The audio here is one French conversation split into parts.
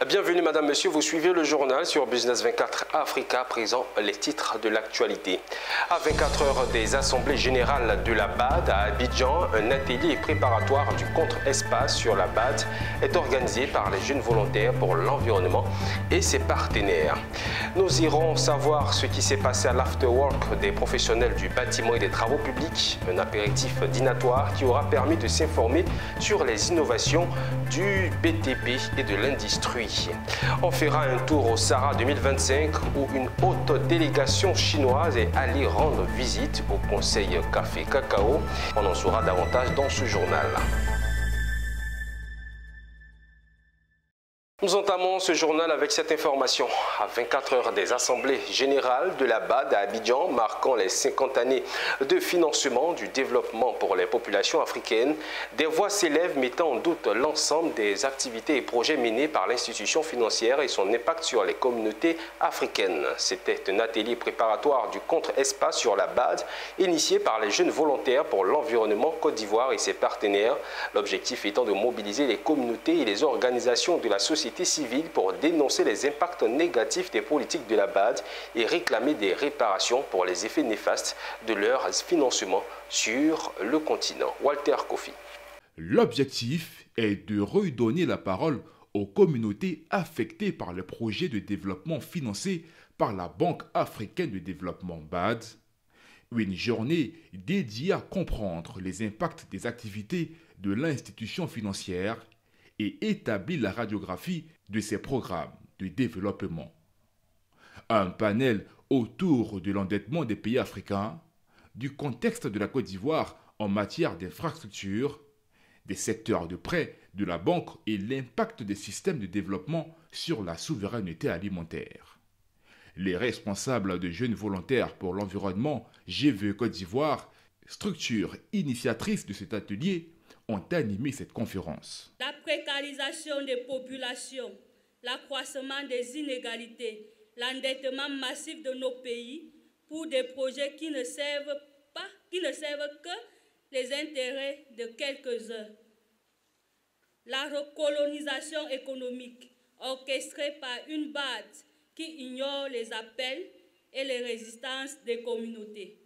Bienvenue Madame, Monsieur, vous suivez le journal sur Business 24 Africa, présent les titres de l'actualité. À 24 heures des assemblées générales de la BAD à Abidjan, un atelier préparatoire du contre-espace sur la BAD est organisé par les jeunes volontaires pour l'environnement et ses partenaires. Nous irons savoir ce qui s'est passé à l'afterwork des professionnels du bâtiment et des travaux publics, un apéritif dînatoire qui aura permis de s'informer sur les innovations du BTP et de l'industrie. On fera un tour au Sahara 2025 où une haute délégation chinoise est allée rendre visite au Conseil Café Cacao. On en saura davantage dans ce journal. Nous entamons ce journal avec cette information. À 24 heures des assemblées générales de la BAD à Abidjan, marquant les 50 années de financement du développement pour les populations africaines, des voix s'élèvent mettant en doute l'ensemble des activités et projets menés par l'institution financière et son impact sur les communautés africaines. C'était un atelier préparatoire du contre-espace sur la BAD, initié par les jeunes volontaires pour l'environnement Côte d'Ivoire et ses partenaires. L'objectif étant de mobiliser les communautés et les organisations de la société civile pour dénoncer les impacts négatifs des politiques de la BAD et réclamer des réparations pour les effets néfastes de leur financement sur le continent. Walter Kofi. L'objectif est de redonner la parole aux communautés affectées par les projets de développement financés par la Banque africaine de développement BAD. Une journée dédiée à comprendre les impacts des activités de l'institution financière et établir la radiographie de ses programmes de développement. Un panel autour de l'endettement des pays africains, du contexte de la Côte d'Ivoire en matière d'infrastructure, des secteurs de prêt de la banque et l'impact des systèmes de développement sur la souveraineté alimentaire. Les responsables de jeunes volontaires pour l'environnement GVE Côte d'Ivoire, structure initiatrice de cet atelier, ont animé cette conférence. La précarisation des populations, l'accroissement des inégalités, l'endettement massif de nos pays pour des projets qui ne servent que les intérêts de quelques-uns. La recolonisation économique orchestrée par une BAD qui ignore les appels et les résistances des communautés.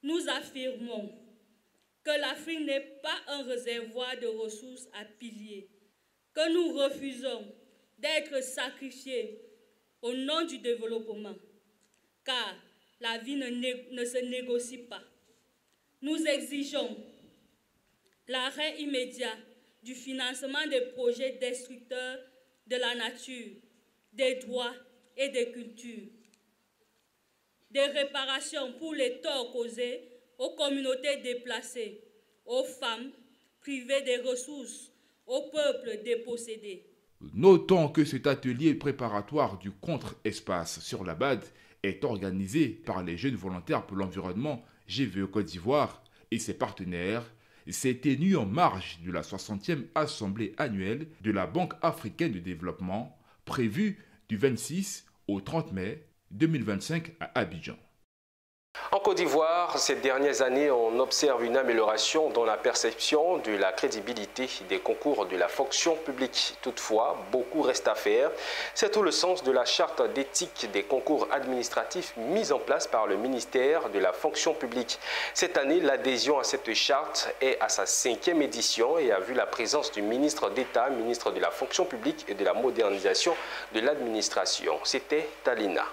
Nous affirmons que l'Afrique n'est pas un réservoir de ressources à piller, que nous refusons d'être sacrifiés au nom du développement, car la vie ne se négocie pas. Nous exigeons l'arrêt immédiat du financement des projets destructeurs de la nature, des droits et des cultures, des réparations pour les torts causés aux communautés déplacées, aux femmes privées des ressources, aux peuples dépossédés. Notons que cet atelier préparatoire du contre-espace sur la BAD est organisé par les jeunes volontaires pour l'environnement GVE Côte d'Ivoire et ses partenaires. S'est tenu en marge de la 60e assemblée annuelle de la Banque africaine de développement, prévue du 26 au 30 mai 2025 à Abidjan. En Côte d'Ivoire, ces dernières années, on observe une amélioration dans la perception de la crédibilité des concours de la fonction publique. Toutefois, beaucoup reste à faire. C'est tout le sens de la charte d'éthique des concours administratifs mise en place par le ministère de la fonction publique. Cette année, l'adhésion à cette charte est à sa 5e édition et a vu la présence du ministre d'État, ministre de la fonction publique et de la modernisation de l'administration. C'était Talina.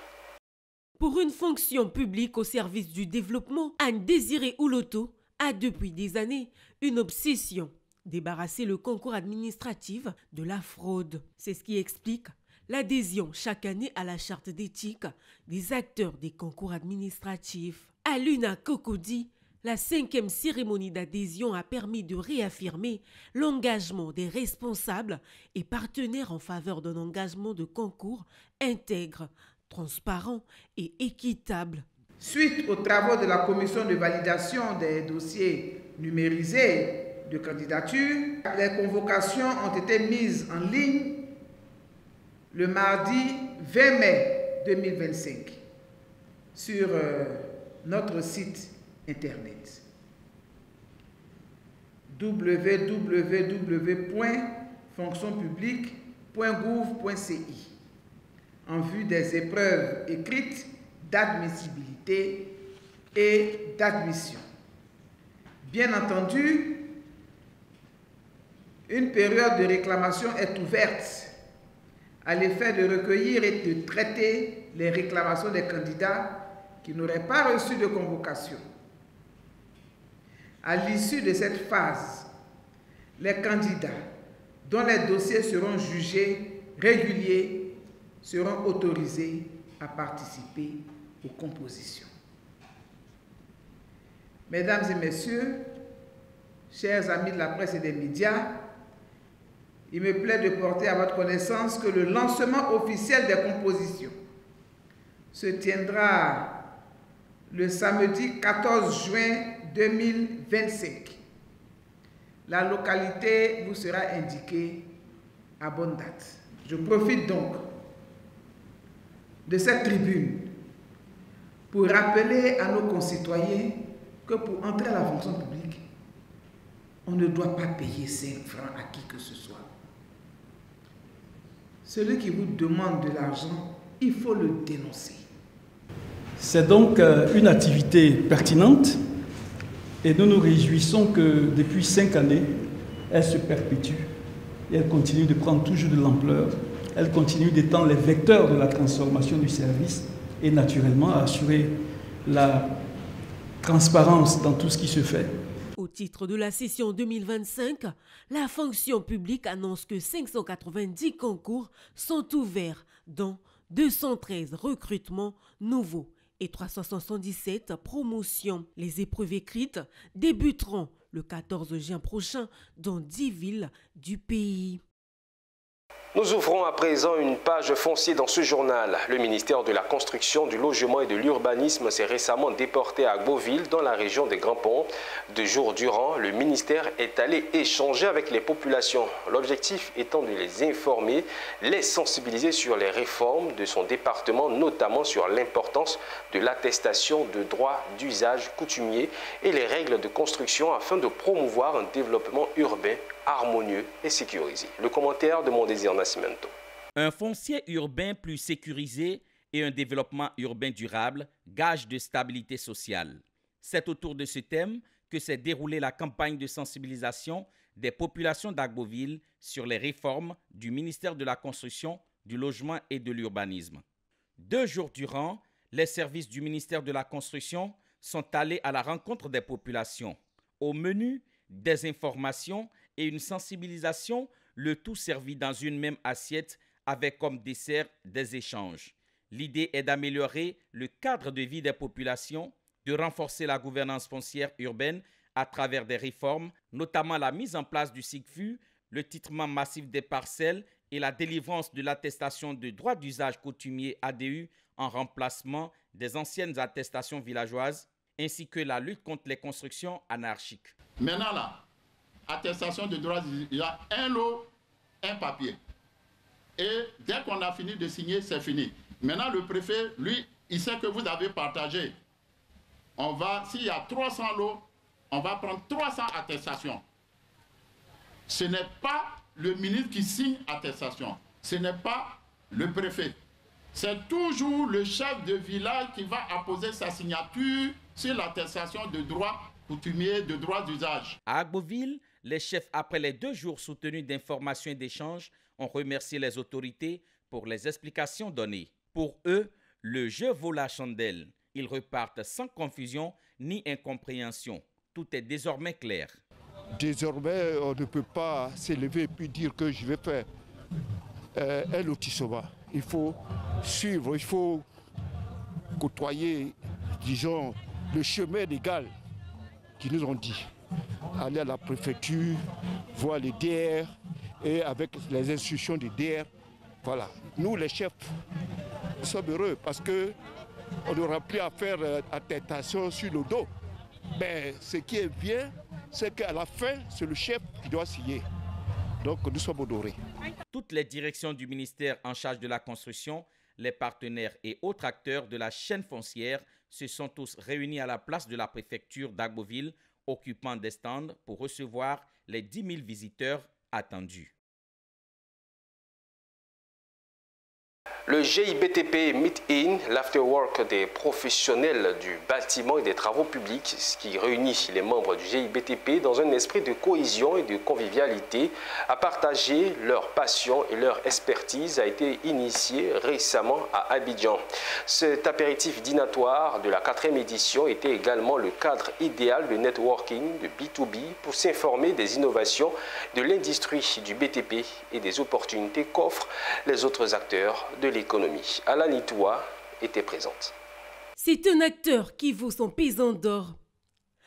Pour une fonction publique au service du développement, Anne Désiré Ouloto a depuis des années une obsession: débarrasser le concours administratif de la fraude. C'est ce qui explique l'adhésion chaque année à la charte d'éthique des acteurs des concours administratifs. À Luna Kokodi, la 5e cérémonie d'adhésion a permis de réaffirmer l'engagement des responsables et partenaires en faveur d'un engagement de concours intègre, transparent et équitable. Suite aux travaux de la commission de validation des dossiers numérisés de candidature, les convocations ont été mises en ligne le mardi 20 mai 2025 sur notre site internet www.fonctionpublique.com .gouv.ci en vue des épreuves écrites d'admissibilité et d'admission. Bien entendu, une période de réclamation est ouverte à l'effet de recueillir et de traiter les réclamations des candidats qui n'auraient pas reçu de convocation. À l'issue de cette phase, les candidats dont les dossiers seront jugés réguliers seront autorisés à participer aux compositions. Mesdames et messieurs, chers amis de la presse et des médias, il me plaît de porter à votre connaissance que le lancement officiel des compositions se tiendra le samedi 14 juin 2025. La localité vous sera indiquée à bonne date. Je profite donc de cette tribune pour rappeler à nos concitoyens que pour entrer à la fonction publique, on ne doit pas payer 5 francs à qui que ce soit. Celui qui vous demande de l'argent, il faut le dénoncer. C'est donc une activité pertinente et nous nous réjouissons que depuis 5 années, elle se perpétue et elle continue de prendre toujours de l'ampleur. Elle continue d'étant les vecteurs de la transformation du service et naturellement à assurer la transparence dans tout ce qui se fait. Au titre de la session 2025, la fonction publique annonce que 590 concours sont ouverts, dont 213 recrutements nouveaux et 377 promotions. Les épreuves écrites débuteront le 14 juin prochain dans 10 villes du pays. Nous ouvrons à présent une page foncière dans ce journal. Le ministère de la Construction, du Logement et de l'Urbanisme s'est récemment déporté à Beauville, dans la région des Grands Ponts. 2 jours durant, le ministère est allé échanger avec les populations. L'objectif étant de les informer, les sensibiliser sur les réformes de son département, notamment sur l'importance de l'attestation de droit d'usage coutumier et les règles de construction afin de promouvoir un développement urbain harmonieux et sécurisé. Le commentaire de mon désir Nascimento. Un foncier urbain plus sécurisé et un développement urbain durable, gage de stabilité sociale. C'est autour de ce thème que s'est déroulée la campagne de sensibilisation des populations d'Agboville sur les réformes du ministère de la Construction, du Logement et de l'Urbanisme. 2 jours durant, les services du ministère de la Construction sont allés à la rencontre des populations. Au menu, des informations et une sensibilisation, le tout servi dans une même assiette avec comme dessert des échanges. L'idée est d'améliorer le cadre de vie des populations, de renforcer la gouvernance foncière urbaine à travers des réformes, notamment la mise en place du SIGFU, le titrement massif des parcelles et la délivrance de l'attestation de droit d'usage coutumier ADU en remplacement des anciennes attestations villageoises, ainsi que la lutte contre les constructions anarchiques. Maintenant là, attestation de droit, il y a un lot, un papier. Et dès qu'on a fini de signer, c'est fini. Maintenant, le préfet, lui, il sait que vous avez partagé. On va, s'il y a 300 lots, on va prendre 300 attestations. Ce n'est pas le ministre qui signe attestation. Ce n'est pas le préfet. C'est toujours le chef de village qui va apposer sa signature sur l'attestation de droit coutumier, de droit d'usage. À Agboville, les chefs, après les 2 jours soutenus d'informations et d'échanges, ont remercié les autorités pour les explications données. Pour eux, le jeu vaut la chandelle. Ils repartent sans confusion ni incompréhension. Tout est désormais clair. Désormais, on ne peut pas s'élever et puis dire que je vais faire un lotissement. Il faut suivre, il faut côtoyer, disons, le chemin légal qu'ils nous ont dit. Aller à la préfecture, voir les DR et avec les instructions des DR. Voilà. Nous, les chefs, nous sommes heureux parce qu'on n'aura plus à faire attestation sur le dos. Mais ce qui est bien, c'est qu'à la fin, c'est le chef qui doit signer. Donc, nous sommes honorés. Toutes les directions du ministère en charge de la construction, les partenaires et autres acteurs de la chaîne foncière se sont tous réunis à la place de la préfecture d'Agboville, occupant des stands pour recevoir les 10 000 visiteurs attendus. Le GIBTP Meet In, l'afterwork des professionnels du bâtiment et des travaux publics, ce qui réunit les membres du GIBTP dans un esprit de cohésion et de convivialité, à partager leur passion et leur expertise, a été initié récemment à Abidjan. Cet apéritif dînatoire de la 4e édition était également le cadre idéal de networking de B2B pour s'informer des innovations de l'industrie du BTP et des opportunités qu'offrent les autres acteurs de l'économie. Alani Toua était présente. C'est un acteur qui vaut son pesant d'or.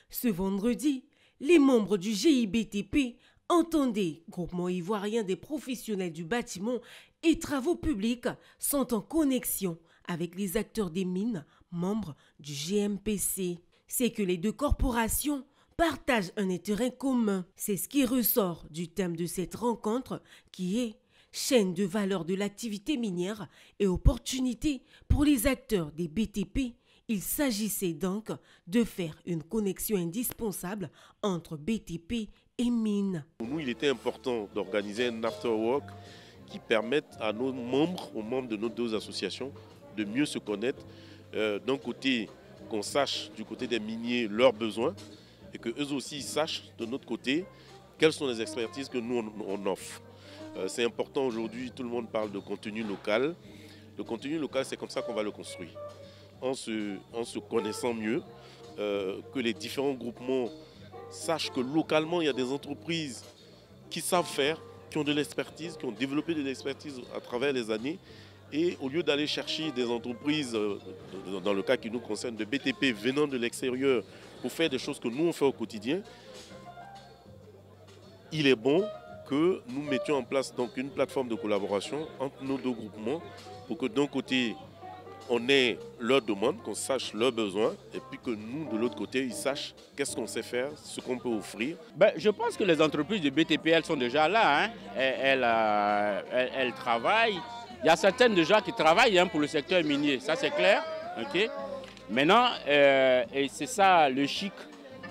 Ce vendredi, les membres du GIBTP, entendez, groupement ivoirien des professionnels du bâtiment et travaux publics, sont en connexion avec les acteurs des mines, membres du GMPC. C'est que les deux corporations partagent un intérêt commun. C'est ce qui ressort du thème de cette rencontre qui est chaîne de valeur de l'activité minière et opportunités pour les acteurs des BTP. Il s'agissait donc de faire une connexion indispensable entre BTP et mines. Pour nous, il était important d'organiser un afterwork qui permette à nos membres, aux membres de nos deux associations, de mieux se connaître. D'un côté, qu'on sache du côté des miniers leurs besoins et qu'eux aussi sachent de notre côté quelles sont les expertises que nous on offre. C'est important aujourd'hui, tout le monde parle de contenu local. Le contenu local, c'est comme ça qu'on va le construire. En se connaissant mieux, que les différents groupements sachent que localement, il y a des entreprises qui savent faire, qui ont de l'expertise, qui ont développé de l'expertise à travers les années. Et au lieu d'aller chercher des entreprises, dans le cas qui nous concerne, de BTP venant de l'extérieur pour faire des choses que nous on fait au quotidien, il est bon que nous mettions en place donc une plateforme de collaboration entre nos deux groupements pour que d'un côté, on ait leurs demandes, qu'on sache leurs besoins, et puis que nous, de l'autre côté, ils sachent qu'est-ce qu'on sait faire, ce qu'on peut offrir. Je pense que les entreprises de BTP, elles sont déjà là. Elles travaillent. Il y a certaines déjà qui travaillent pour le secteur minier, ça c'est clair. Okay. Maintenant, et c'est ça le chic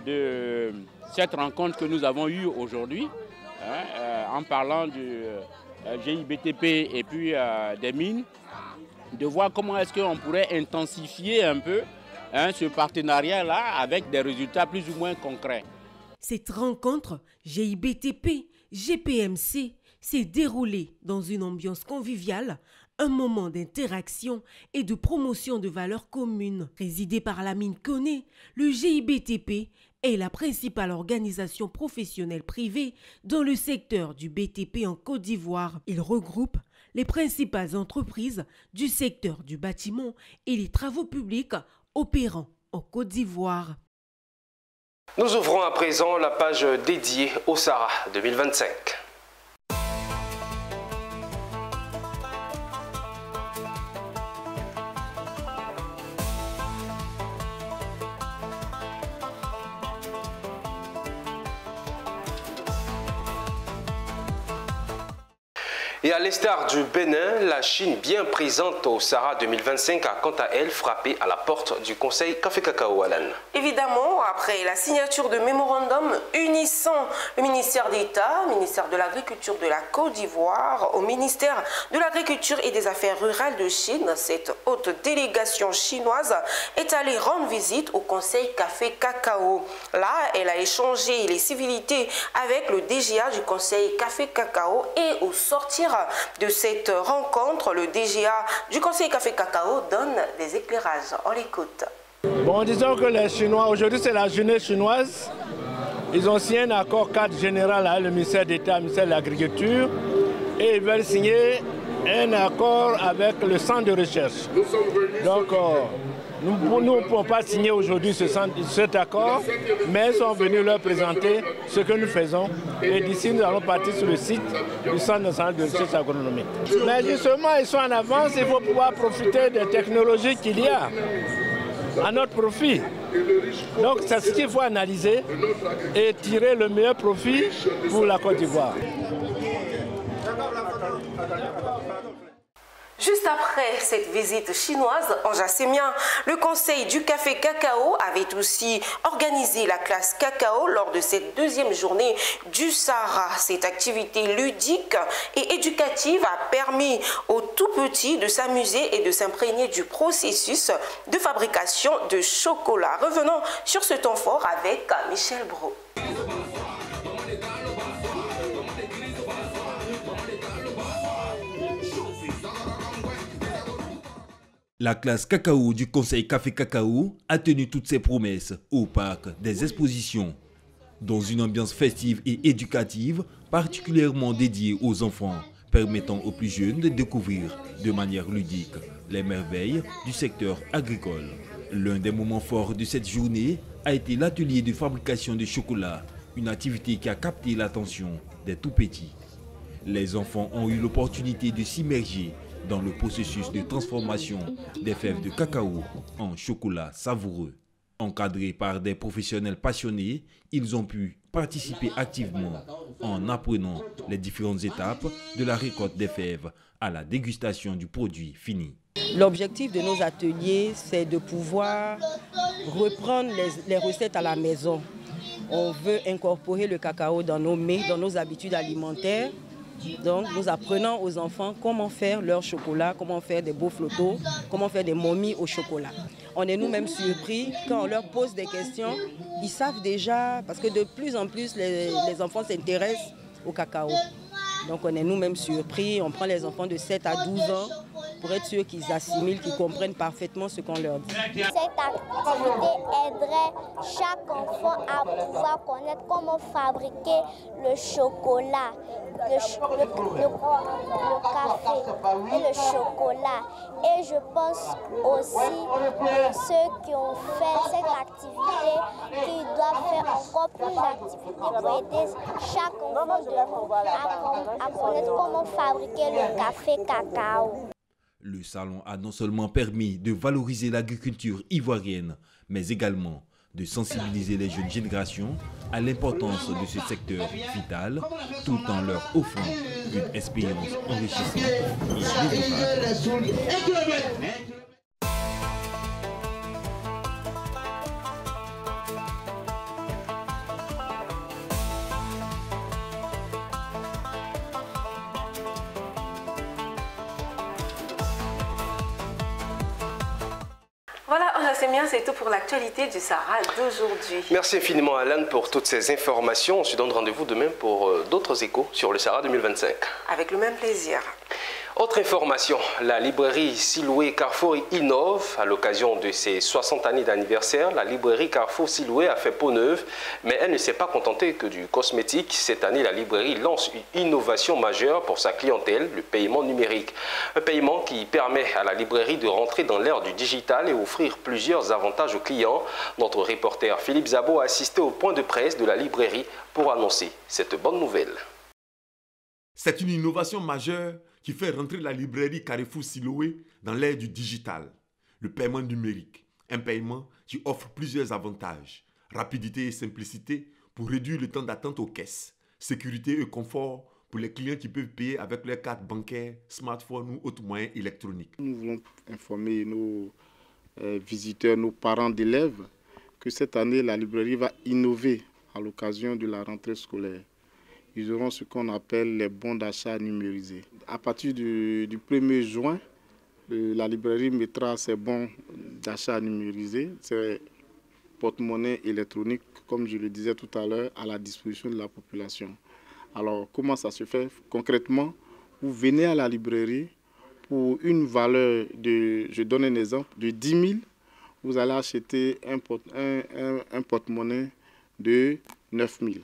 de cette rencontre que nous avons eue aujourd'hui, en parlant du GIBTP et puis des mines, de voir comment est-ce qu'on pourrait intensifier un peu ce partenariat-là avec des résultats plus ou moins concrets. Cette rencontre GIBTP, GPMC s'est déroulée dans une ambiance conviviale, un moment d'interaction et de promotion de valeurs communes. Présidé par Lamine Koné, le GIBTP est la principale organisation professionnelle privée dans le secteur du BTP en Côte d'Ivoire. Il regroupe les principales entreprises du secteur du bâtiment et les travaux publics opérant en Côte d'Ivoire. Nous ouvrons à présent la page dédiée au Sahara 2025. Et à l'instar du Bénin, la Chine, bien présente au Sahara 2025, a quant à elle frappé à la porte du Conseil Café Cacao Alan. Évidemment, après la signature de mémorandum unissant le ministère d'État, ministère de l'Agriculture de la Côte d'Ivoire, au ministère de l'Agriculture et des Affaires rurales de Chine, cette haute délégation chinoise est allée rendre visite au Conseil Café Cacao. Là, elle a échangé les civilités avec le DGA du Conseil Café Cacao et au sortir de cette rencontre, le DGA du Conseil Café Cacao donne des éclairages. On l'écoute. Bon, disons que les Chinois, aujourd'hui c'est la journée chinoise. Ils ont signé un accord cadre général avec le ministère d'État, le ministère de l'Agriculture, et ils veulent signer un accord avec le centre de recherche. Donc, nous ne pouvons pas signer aujourd'hui cet accord, mais ils sont venus leur présenter ce que nous faisons. Et d'ici, nous allons partir sur le site du Centre national de recherche agronomique. Mais justement, ils sont en avance, il faut pouvoir profiter des technologies qu'il y a à notre profit. Donc, c'est ce qu'il faut analyser et tirer le meilleur profit pour la Côte d'Ivoire. Juste après cette visite chinoise en Jassémien, le conseil du café cacao avait aussi organisé la classe cacao lors de cette deuxième journée du Sahara. Cette activité ludique et éducative a permis aux tout petits de s'amuser et de s'imprégner du processus de fabrication de chocolat. Revenons sur ce temps fort avec Michel Brault. La classe cacao du Conseil Café Cacao a tenu toutes ses promesses au parc des expositions, dans une ambiance festive et éducative particulièrement dédiée aux enfants, permettant aux plus jeunes de découvrir de manière ludique les merveilles du secteur agricole. L'un des moments forts de cette journée a été l'atelier de fabrication de chocolat, une activité qui a capté l'attention des tout-petits. Les enfants ont eu l'opportunité de s'immerger dans le processus de transformation des fèves de cacao en chocolat savoureux. Encadrés par des professionnels passionnés, ils ont pu participer activement en apprenant les différentes étapes de la récolte des fèves à la dégustation du produit fini. L'objectif de nos ateliers, c'est de pouvoir reprendre les recettes à la maison. On veut incorporer le cacao dans nos mets, dans nos habitudes alimentaires. Donc nous apprenons aux enfants comment faire leur chocolat, comment faire des beaux flottos, comment faire des momies au chocolat. On est nous-mêmes surpris quand on leur pose des questions, ils savent déjà, parce que de plus en plus les enfants s'intéressent au cacao. Donc on est nous-mêmes surpris, on prend les enfants de 7 à 12 ans pour être sûr qu'ils assimilent, qu'ils comprennent parfaitement ce qu'on leur dit. Cette activité aiderait chaque enfant à pouvoir connaître comment fabriquer le chocolat, le café et le chocolat. Et je pense aussi pour ceux qui ont fait cette activité, qu'ils doivent faire encore plus d'activités pour aider chaque enfant de nous à connaître comment fabriquer le café cacao. Le salon a non seulement permis de valoriser l'agriculture ivoirienne, mais également de sensibiliser les jeunes générations à l'importance de ce secteur vital, tout en leur offrant une expérience enrichissante et inévitable. Voilà, c'est tout pour l'actualité du Sahara d'aujourd'hui. Merci infiniment Alan pour toutes ces informations. On se donne rendez-vous demain pour d'autres échos sur le Sahara 2025. Avec le même plaisir. Autre information, la librairie Siloué Carrefour innove à l'occasion de ses 60 années d'anniversaire. La librairie Carrefour Siloué a fait peau neuve, mais elle ne s'est pas contentée que du cosmétique. Cette année, la librairie lance une innovation majeure pour sa clientèle, le paiement numérique. Un paiement qui permet à la librairie de rentrer dans l'ère du digital et offrir plusieurs avantages aux clients. Notre reporter Philippe Zabo a assisté au point de presse de la librairie pour annoncer cette bonne nouvelle. C'est une innovation majeure qui fait rentrer la librairie Carrefour Siloué dans l'ère du digital, le paiement numérique, un paiement qui offre plusieurs avantages, rapidité et simplicité pour réduire le temps d'attente aux caisses, sécurité et confort pour les clients qui peuvent payer avec leurs cartes bancaires, smartphones ou autres moyens électroniques. Nous voulons informer nos visiteurs, nos parents d'élèves, que cette année, la librairie va innover à l'occasion de la rentrée scolaire. Ils auront ce qu'on appelle les bons d'achat numérisés. À partir du 1er juin, la librairie mettra ses bons d'achat numérisés, ses porte-monnaies électroniques, comme je le disais tout à l'heure, à la disposition de la population. Alors, comment ça se fait concrètement? Vous venez à la librairie pour une valeur de, je donne un exemple, de 10 000, vous allez acheter un porte-monnaie de 9 000.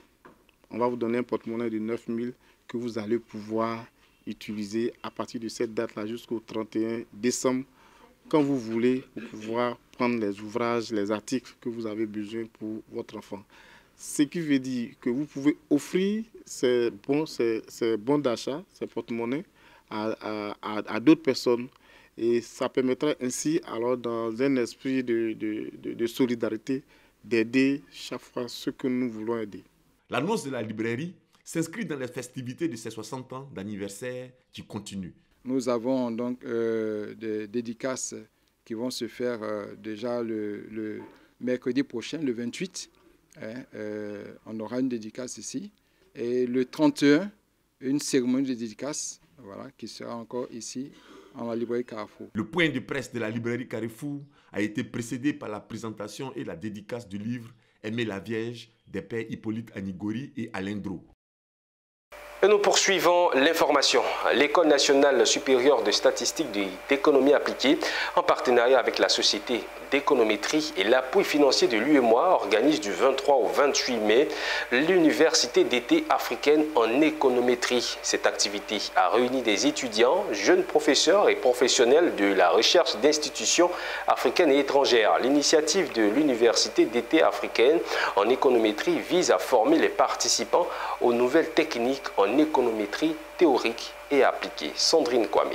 On va vous donner un porte-monnaie de 9 000 que vous allez pouvoir utiliser à partir de cette date-là jusqu'au 31 décembre, quand vous voulez, pour pouvoir prendre les ouvrages, les articles que vous avez besoin pour votre enfant. Ce qui veut dire que vous pouvez offrir ces bons d'achat, ces porte-monnaies à d'autres personnes. Et ça permettra ainsi, alors, dans un esprit de solidarité, d'aider chaque fois ceux que nous voulons aider. L'annonce de la librairie s'inscrit dans les festivités de ses 60 ans d'anniversaire qui continuent. Nous avons donc des dédicaces qui vont se faire déjà le mercredi prochain, le 28. On aura une dédicace ici. Et le 31, une cérémonie de dédicace qui sera encore ici, en la librairie Carrefour. Le point de presse de la librairie Carrefour a été précédé par la présentation et la dédicace du livre « Aimer la Vierge » des pères Hippolyte Anigori et Alain Dro. Et nous poursuivons l'information. L'École nationale supérieure de statistique d'économie appliquée, en partenariat avec la Société d'économétrie et l'appui financier de l'UEMOA, organise du 23 au 28 mai l'Université d'été africaine en économétrie. Cette activité a réuni des étudiants, jeunes professeurs et professionnels de la recherche d'institutions africaines et étrangères. L'initiative de l'Université d'été africaine en économétrie vise à former les participants aux nouvelles techniques en économétrie théorique et appliquée. Sandrine Kwame.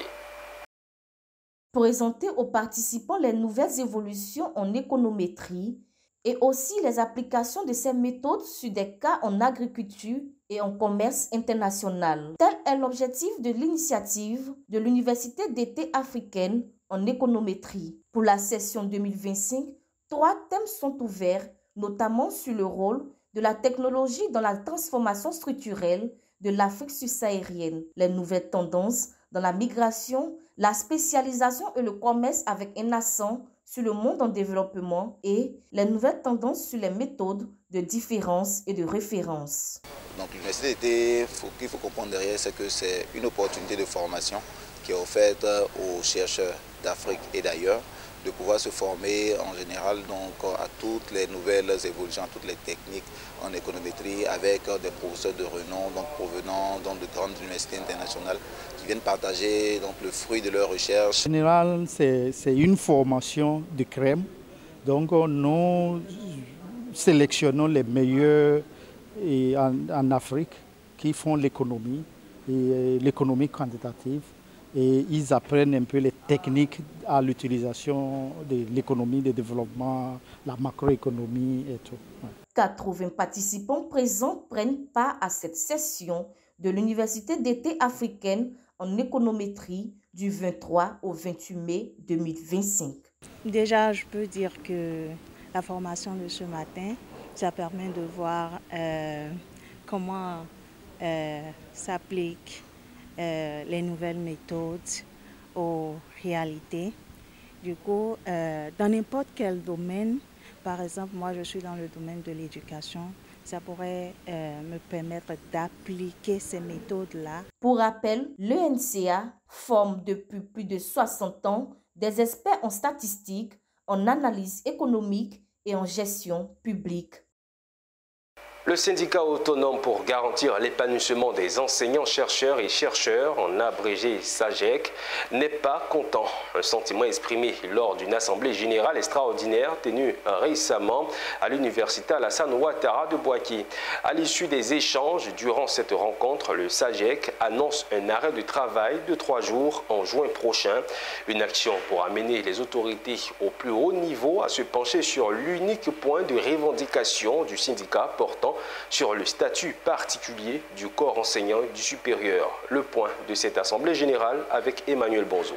Présenter aux participants les nouvelles évolutions en économétrie et aussi les applications de ces méthodes sur des cas en agriculture et en commerce international. Tel est l'objectif de l'initiative de l'Université d'été africaine en économétrie. Pour la session 2025, 3 thèmes sont ouverts, notamment sur le rôle de la technologie dans la transformation structurelle de l'Afrique subsaharienne, les nouvelles tendances dans la migration, la spécialisation et le commerce avec un accent sur le monde en développement et les nouvelles tendances sur les méthodes de différence et de référence. Donc l'université d'été, qu'il faut comprendre derrière, c'est que c'est une opportunité de formation qui est offerte aux chercheurs d'Afrique et d'ailleurs, de pouvoir se former en général donc, à toutes les nouvelles évolutions, à toutes les techniques en économétrie avec des professeurs de renom donc, provenant donc, de grandes universités internationales qui viennent partager donc, le fruit de leurs recherches. En général, c'est une formation de crème. Donc nous sélectionnons les meilleurs en Afrique qui font l'économie et l'économie quantitative. Et ils apprennent un peu les techniques à l'utilisation de l'économie de développement, la macroéconomie et tout. Ouais. 80 participants présents prennent part à cette session de l'Université d'été africaine en économétrie du 23 au 28 mai 2025. Déjà, je peux dire que la formation de ce matin, ça permet de voir comment s'applique les nouvelles méthodes aux réalités. Du coup, dans n'importe quel domaine, par exemple, moi je suis dans le domaine de l'éducation, ça pourrait me permettre d'appliquer ces méthodes-là. Pour rappel, l'ENCA forme depuis plus de 60 ans des experts en statistique, en analyse économique et en gestion publique. Le syndicat autonome pour garantir l'épanouissement des enseignants-chercheurs et chercheurs, en abrégé SAGEC, n'est pas content. Un sentiment exprimé lors d'une assemblée générale extraordinaire tenue récemment à l'université Alassane Ouattara de Bouaké. À l'issue des échanges durant cette rencontre, le SAGEC annonce un arrêt de travail de 3 jours en juin prochain. Une action pour amener les autorités au plus haut niveau à se pencher sur l'unique point de revendication du syndicat portant sur le statut particulier du corps enseignant du supérieur. Le point de cette assemblée générale avec Emmanuel Bonzo.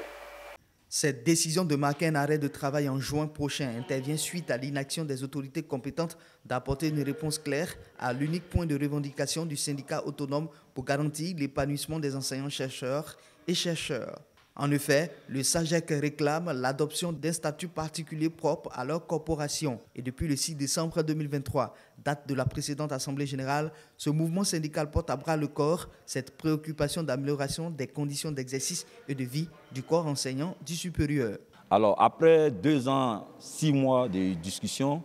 Cette décision de marquer un arrêt de travail en juin prochain intervient suite à l'inaction des autorités compétentes d'apporter une réponse claire à l'unique point de revendication du syndicat autonome pour garantir l'épanouissement des enseignants-chercheurs et chercheurs. En effet, le SAGEC réclame l'adoption d'un statut particulier propre à leur corporation. Et depuis le 6 décembre 2023, date de la précédente Assemblée générale, ce mouvement syndical porte à bras le corps cette préoccupation d'amélioration des conditions d'exercice et de vie du corps enseignant du supérieur. Alors, après 2 ans, 6 mois de discussion,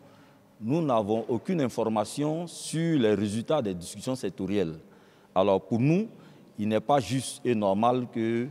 nous n'avons aucune information sur les résultats des discussions sectorielles. Alors, pour nous, il n'est pas juste et normal que...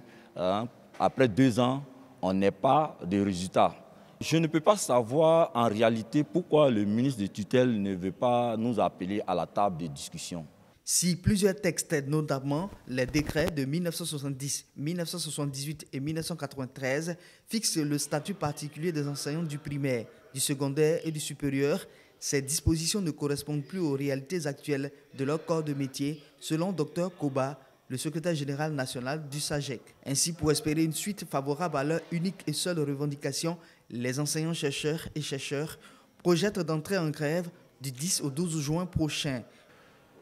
après 2 ans, on n'ait pas de résultats. Je ne peux pas savoir en réalité pourquoi le ministre de tutelle ne veut pas nous appeler à la table de discussion. Si plusieurs textes, notamment les décrets de 1970, 1978 et 1993, fixent le statut particulier des enseignants du primaire, du secondaire et du supérieur, ces dispositions ne correspondent plus aux réalités actuelles de leur corps de métier, selon Dr Koba, le secrétaire général national du SAGEC. Ainsi, pour espérer une suite favorable à leur unique et seule revendication, les enseignants-chercheurs et chercheurs projettent d'entrer en grève du 10 au 12 juin prochain.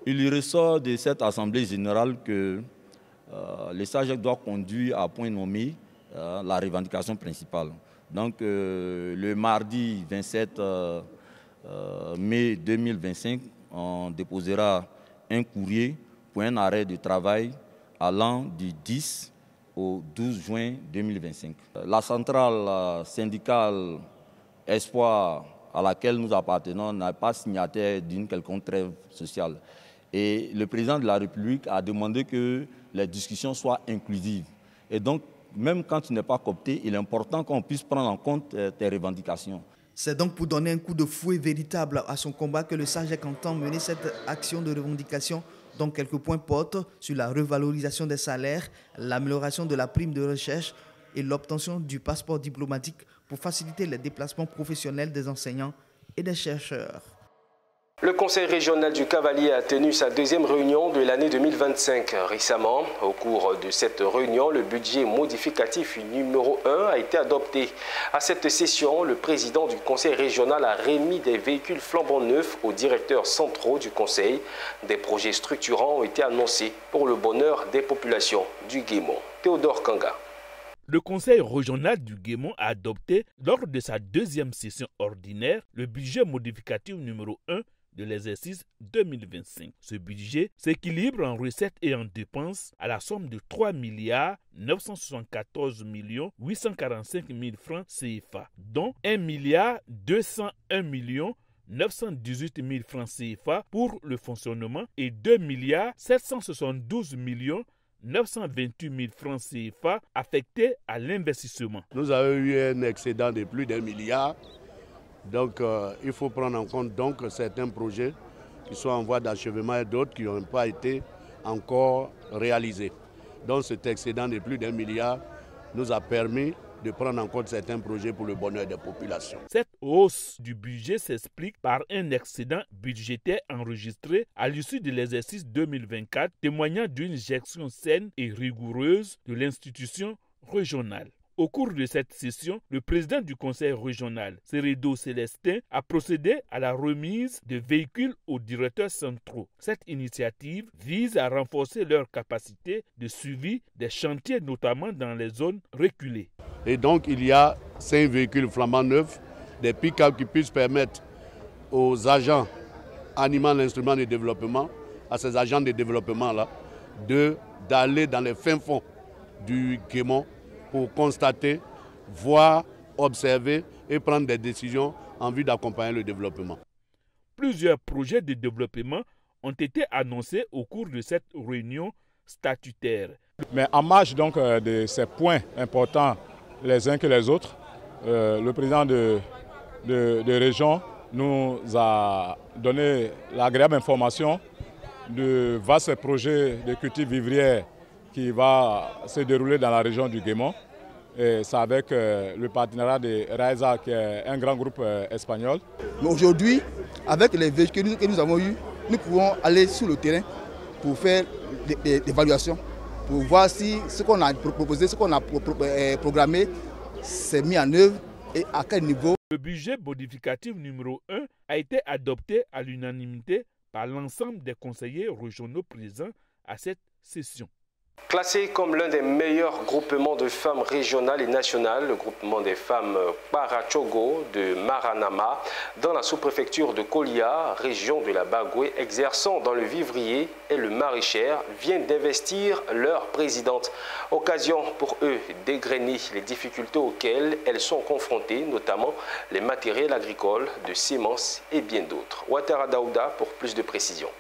Il ressort de cette assemblée générale que le SAGEC doit conduire à point nommé la revendication principale. Donc le mardi 27 mai 2025, on déposera un courrier pour un arrêt de travail allant du 10 au 12 juin 2025. La centrale syndicale Espoir à laquelle nous appartenons n'a pas signataire d'une quelconque trêve sociale. Et le président de la République a demandé que les discussions soient inclusives. Et donc, même quand tu n'es pas coopté, il est important qu'on puisse prendre en compte tes revendications. C'est donc pour donner un coup de fouet véritable à son combat que le SAGEC entend mener cette action de revendication, dont quelques points portent sur la revalorisation des salaires, l'amélioration de la prime de recherche et l'obtention du passeport diplomatique pour faciliter les déplacements professionnels des enseignants et des chercheurs. Le Conseil régional du Cavalier a tenu sa deuxième réunion de l'année 2025. Récemment, au cours de cette réunion, le budget modificatif numéro 1 a été adopté. À cette session, le président du Conseil régional a remis des véhicules flambant neufs aux directeurs centraux du Conseil. Des projets structurants ont été annoncés pour le bonheur des populations du Guémon. Théodore Kanga. Le Conseil régional du Guémon a adopté, lors de sa deuxième session ordinaire, le budget modificatif numéro 1 de l'exercice 2025. Ce budget s'équilibre en recettes et en dépenses à la somme de 3 974 845 000 francs CFA, dont 1 201 918 000 francs CFA pour le fonctionnement et 2 772 928 000 francs CFA affectés à l'investissement. Nous avons eu un excédent de plus d'1 milliard. Donc il faut prendre en compte donc certains projets qui sont en voie d'achèvement et d'autres qui n'ont pas été encore réalisés. Donc cet excédent de plus d'1 milliard nous a permis de prendre en compte certains projets pour le bonheur des populations. Cette hausse du budget s'explique par un excédent budgétaire enregistré à l'issue de l'exercice 2024, témoignant d'une gestion saine et rigoureuse de l'institution régionale. Au cours de cette session, le président du conseil régional, Seredo Célestin, a procédé à la remise de véhicules aux directeurs centraux. Cette initiative vise à renforcer leur capacité de suivi des chantiers, notamment dans les zones reculées. Et donc, il y a 5 véhicules flambant neufs, des pick-up qui puissent permettre aux agents animant l'instrument de développement, à ces agents de développement-là, d'aller dans les fins fonds du Guémon pour constater, voir, observer et prendre des décisions en vue d'accompagner le développement. Plusieurs projets de développement ont été annoncés au cours de cette réunion statutaire. Mais en marge donc de ces points importants les uns que les autres, le président de région nous a donné l'agréable information de vastes projets de culture vivrière qui va se dérouler dans la région du Guémon. Et c'est avec le partenariat de Raiza, qui est un grand groupe espagnol. Mais aujourd'hui, avec les véhicules que nous avons eus, nous pouvons aller sur le terrain pour faire des évaluations, pour voir si ce qu'on a proposé, ce qu'on a programmé, s'est mis en œuvre et à quel niveau. Le budget modificatif numéro 1 a été adopté à l'unanimité par l'ensemble des conseillers régionaux présents à cette session. Classé comme l'un des meilleurs groupements de femmes régionales et nationales, le groupement des femmes Parachogo de Maranama, dans la sous-préfecture de Kolia, région de la Bagoué, exerçant dans le vivrier et le maraîchère, vient d'investir leur présidente. Occasion pour eux d'égrener les difficultés auxquelles elles sont confrontées, notamment les matériels agricoles, de semences et bien d'autres. Ouattara Daouda pour plus de précisions.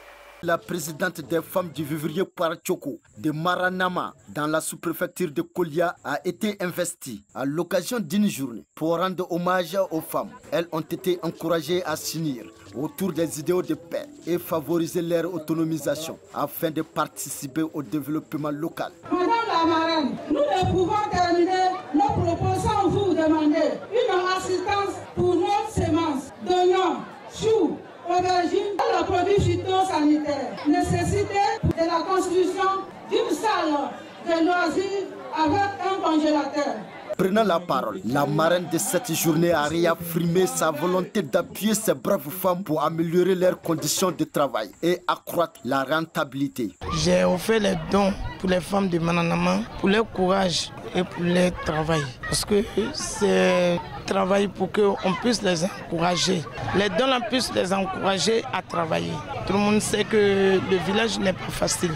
La présidente des femmes du vivrier Parachogo de Maranama dans la sous-préfecture de Kolia a été investie à l'occasion d'une journée pour rendre hommage aux femmes. Elles ont été encouragées à s'unir autour des idéaux de paix et favoriser leur autonomisation afin de participer au développement local. Madame la marraine, nous ne pouvons terminer nos propos sans vous demander une assistance pour nos semences, d'oignons, choux, aubergines et le produit phytosanitaire nécessité pour de la construction d'une salle de loisirs avec un congélateur. Prenant la parole, la marraine de cette journée a réaffirmé sa volonté d'appuyer ces braves femmes pour améliorer leurs conditions de travail et accroître la rentabilité. J'ai offert les dons pour les femmes de Mananama, pour leur courage et pour leur travail. Parce que c'est travail pour qu'on puisse les encourager. Les dons puissent les encourager à travailler. Tout le monde sait que le village n'est pas facile.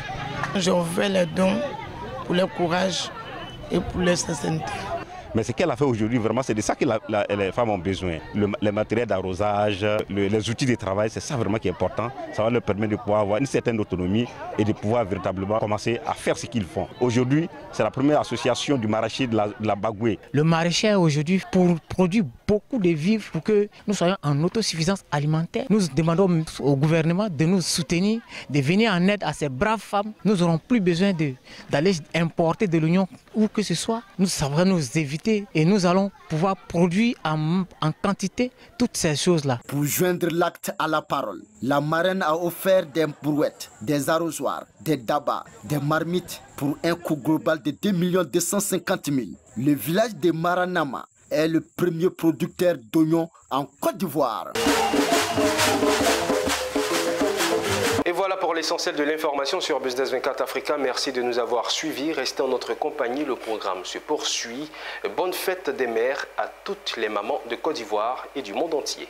J'ai offert les dons pour leur courage et pour leur sincérité. Mais ce qu'elle a fait aujourd'hui, vraiment, c'est de ça que les femmes ont besoin. Les matériels d'arrosage, les outils de travail, c'est ça vraiment qui est important. Ça va leur permettre de pouvoir avoir une certaine autonomie et de pouvoir véritablement commencer à faire ce qu'ils font. Aujourd'hui, c'est la première association du maraîcher de la Bagoué. Le maraîcher aujourd'hui produit beaucoup de vivres pour que nous soyons en autosuffisance alimentaire. Nous demandons au gouvernement de nous soutenir, de venir en aide à ces braves femmes. Nous n'aurons plus besoin d'aller importer de l'oignon où que ce soit. Nous saurons nous éviter et nous allons pouvoir produire en quantité toutes ces choses-là. Pour joindre l'acte à la parole, la marraine a offert des brouettes, des arrosoirs, des dabas, des marmites pour un coût global de 2 250 000. Le village de Maranama est le premier producteur d'oignons en Côte d'Ivoire. Et voilà pour l'essentiel de l'information sur Business 24 Africa. Merci de nous avoir suivis. Restez en notre compagnie. Le programme se poursuit. Bonne fête des mères à toutes les mamans de Côte d'Ivoire et du monde entier.